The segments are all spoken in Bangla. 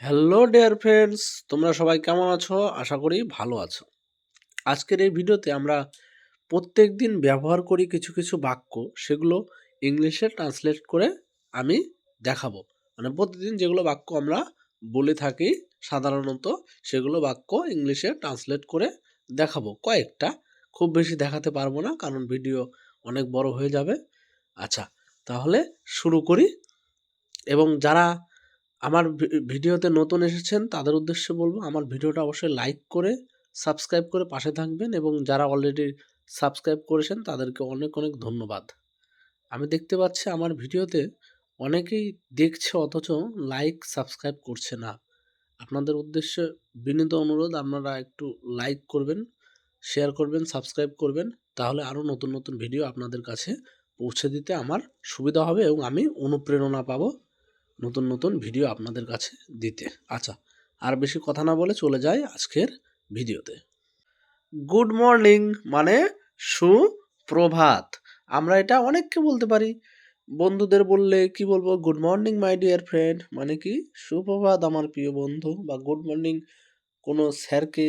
হ্যালো ডিয়ার ফ্রেন্ডস, তোমরা সবাই কেমন আছো? আশা করি ভালো আছো। আজকের এই ভিডিওতে আমরা প্রত্যেকদিন ব্যবহার করি কিছু কিছু বাক্য, সেগুলো ইংলিশে ট্রান্সলেট করে আমি দেখাবো। মানে প্রতিদিন যেগুলো বাক্য আমরা বলে থাকি সাধারণত, সেগুলো বাক্য ইংলিশে ট্রান্সলেট করে দেখাবো। কয়েকটা, খুব বেশি দেখাতে পারবো না কারণ ভিডিও অনেক বড় হয়ে যাবে। আচ্ছা, তাহলে শুরু করি। এবং যারা আমার ভিডিওতে নতুন এসেছেন তাদের উদ্দেশ্যে বলবো, আমার ভিডিওটা অবশ্যই লাইক করে সাবস্ক্রাইব করে পাশে থাকবেন, এবং যারা অলরেডি সাবস্ক্রাইব করেছেন তাদেরকে অনেক অনেক ধন্যবাদ। আমি দেখতে পাচ্ছি আমার ভিডিওতে অনেকেই দেখছে অথচ লাইক সাবস্ক্রাইব করছে না। আপনাদের উদ্দেশ্যে বিনীত অনুরোধ, আপনারা একটু লাইক করবেন, শেয়ার করবেন, সাবস্ক্রাইব করবেন, তাহলে আরও নতুন নতুন ভিডিও আপনাদের কাছে পৌঁছে দিতে আমার সুবিধা হবে এবং আমি অনুপ্রেরণা পাবো নতুন নতুন ভিডিও আপনাদের কাছে দিতে। আচ্ছা, আর বেশি কথা না বলে চলে যাই আজকের ভিডিওতে। গুড মর্নিং মানে সুপ্রভাত। আমরা এটা অনেককে বলতে পারি। বন্ধুদের বললে কি বলবো? Good morning my dear friend, মানে কি সুপ্রভাত আমার প্রিয় বন্ধু। বা গুড মর্নিং কোনো স্যারকে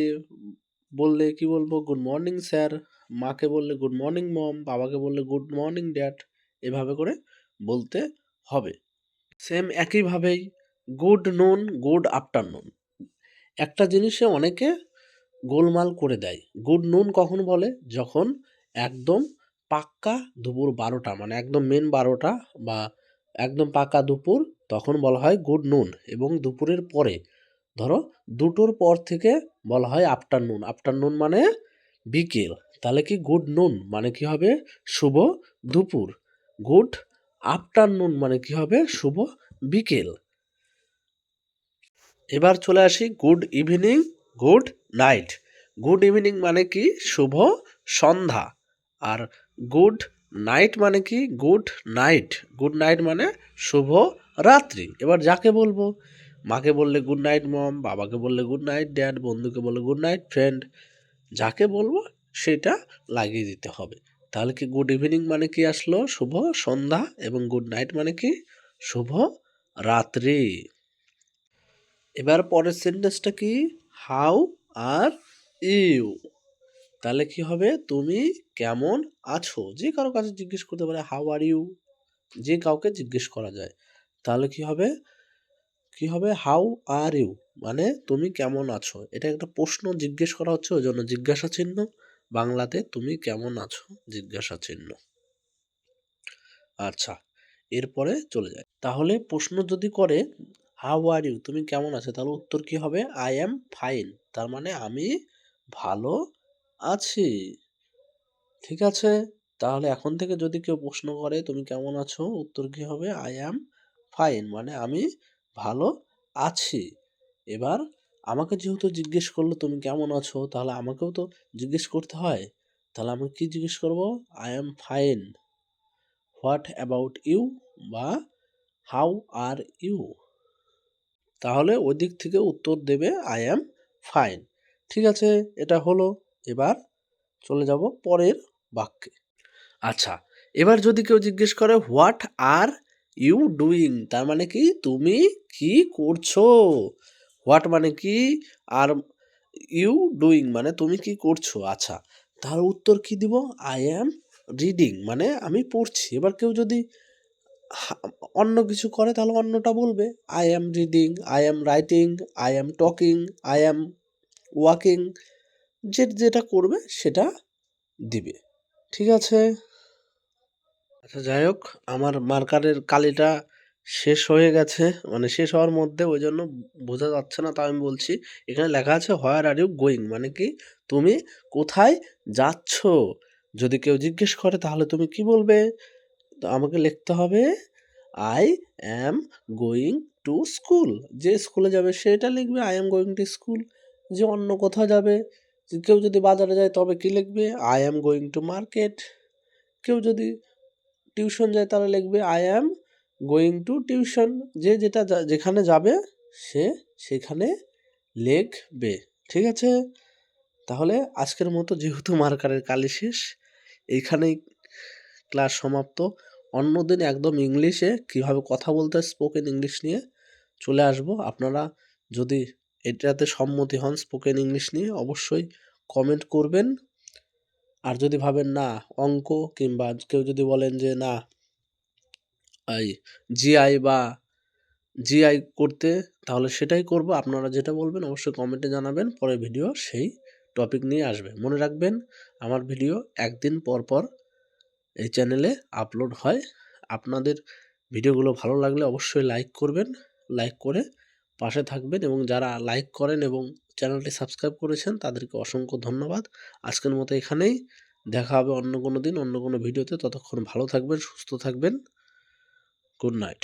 বললে কি বলবো? Good morning sir. মাকে বললে গুড মর্নিং মম, বাবাকে বললে গুড মর্নিং ড্যাড। এভাবে করে বলতে হবে। সেম একইভাবেই গুড নুন, গুড আফটারনুন। একটা জিনিসে অনেকে গোলমাল করে দেয়। গুড নুন কখন বলে? যখন একদম পাক্কা দুপুর ১২টা, মানে একদম মেন ১২টা বা একদম পাক্কা দুপুর, তখন বলা হয় গুড নুন। এবং দুপুরের পরে, ধরো ২টোর পর থেকে বলা হয় আফটারনুন। আফটারনুন মানে বিকেল। তাহলে কি গুড নুন মানে কি হবে? শুভ দুপুর। গুড আফটারনুন মানে কি হবে? শুভ বিকেল। এবার চলে আসি good evening, good night. Good evening মানে কি? শুভ সন্ধ্যা। আর গুড নাইট মানে কি? Good night. গুড নাইট মানে শুভ রাত্রি। এবার যাকে বলবো, মাকে বললে গুড নাইট মম, বাবাকে বললে গুড নাইট ড্যাড, বন্ধুকে বললে গুড নাইট ফ্রেন্ড। যাকে বলবো সেটা লাগিয়ে দিতে হবে। তাহলে কি গুড ইভিনিং মানে কি আসলো? শুভ সন্ধ্যা। এবং গুড নাইট মানে কি? শুভ রাত্রি। এবার পরের সেন্টেন্সটা কি? How are you. তাহলে কি হবে? তুমি কেমন আছো? যে কারো কাছে জিজ্ঞেস করতে পারে হাউ আর ইউ, যে কাউকে জিজ্ঞেস করা যায়। তাহলে কি হবে? কি হবে? হাউ আর ইউ মানে তুমি কেমন আছো। এটা একটা প্রশ্ন জিজ্ঞেস করা হচ্ছে, ওই জন্য জিজ্ঞাসা চিহ্ন। বাংলাতে তুমি কেমন আছো জিজ্ঞাসা চিহ্ন। আচ্ছা, এরপরে চলে যায়। তাহলে প্রশ্ন যদি করে হাউ আর ইউ, তুমি কেমন আছো, তাহলে উত্তর কি হবে? I am fine. তার মানে আমি ভালো আছি। ঠিক আছে? তাহলে এখন থেকে যদি কেউ প্রশ্ন করে তুমি কেমন আছো, উত্তর কি হবে? আই অ্যাম ফাইন মানে আমি ভালো আছি। এবার আমাকে যেহেতু জিজ্ঞেস করলো তুমি কেমন আছো, তাহলে আমাকেও তো জিজ্ঞেস করতে হয়। তাহলে আমি কি জিজ্ঞেস করব? I am fine. What about you, বা হাউ আর ইউ। তাহলে ওই দিক থেকে উত্তর দেবে আই অ্যাম ফাইন। ঠিক আছে, এটা হলো। এবার চলে যাব পরের বাক্যে। আচ্ছা, এবার যদি কেউ জিজ্ঞেস করে হোয়াট আর ইউ ডুইং, তার মানে কি? তুমি কি করছো। হোয়াট মানে কি, আর ইউ ডুইং মানে তুমি কি করছো। আচ্ছা, তার উত্তর কি দিব? আই অ্যাম রিডিং মানে আমি পড়ছি। এবার কেউ যদি অন্য কিছু করে তাহলে অন্যটা বলবে। I am reading, I am writing, I am talking, I am walking. যে যেটা করবে সেটা দিবে। ঠিক আছে? আচ্ছা, যাই হোক, আমার মার্কারের কালিটা শেষ হয়ে গেছে, মানে শেষ হওয়ার মধ্যে, ওই জন্য বোঝা যাচ্ছে না, তাও আমি বলছি। এখানে লেখা আছে হোয়ার আর ইউ গোয়িং মানে কি? তুমি কোথায় যাচ্ছ। যদি কেউ জিজ্ঞেস করে তাহলে তুমি কি বলবে? তো আমাকে লিখতে হবে I am going to school. যে স্কুলে যাবে সেটা লিখবে I am going to school. যে অন্য কোথাও যাবে, কেউ যদি বাজারে যায় তবে কি লিখবে? I am going to market. কেউ যদি টিউশন যায় তাহলে লিখবে I am going to tuition. যে যেটা যেখানে যাবে সে সেখানে লিখবে। ঠিক আছে? তাহলে আজকের মতো যেহেতু মার্কারের কালি শেষ, এইখানেই ক্লাস সমাপ্ত। অন্যদিন একদম ইংলিশে কীভাবে কথা বলতে হয়, স্পোকেন ইংলিশ নিয়ে চলে আসবো। আপনারা যদি এটাতে সম্মতি হন স্পোকেন ইংলিশ নিয়ে অবশ্যই কমেন্ট করবেন। আর যদি ভাবেন না অঙ্ক কিংবা কেউ যদি বলেন যে না এই জিআই বা জিআই করতে, তাহলে সেটাই করব। আপনারা যেটা বলবেন অবশ্যই কমেন্টে জানাবেন। পরের ভিডিও সেই টপিক নিয়ে আসবে। মনে রাখবেন আমার ভিডিও একদিন পর পর এই চ্যানেলে আপলোড হয়। আপনাদের ভিডিওগুলো ভালো লাগলে অবশ্যই লাইক করবেন। লাইক করে পাশে থাকবেন এবং যারা লাইক করেন এবং চ্যানেলটি সাবস্ক্রাইব করেছেন তাদেরকে অসংখ্য ধন্যবাদ। আজকের মতো এখানেই। দেখা হবে অন্য কোনো দিন অন্য কোনো ভিডিওতে। ততক্ষণ ভালো থাকবেন, সুস্থ থাকবেন। Good night.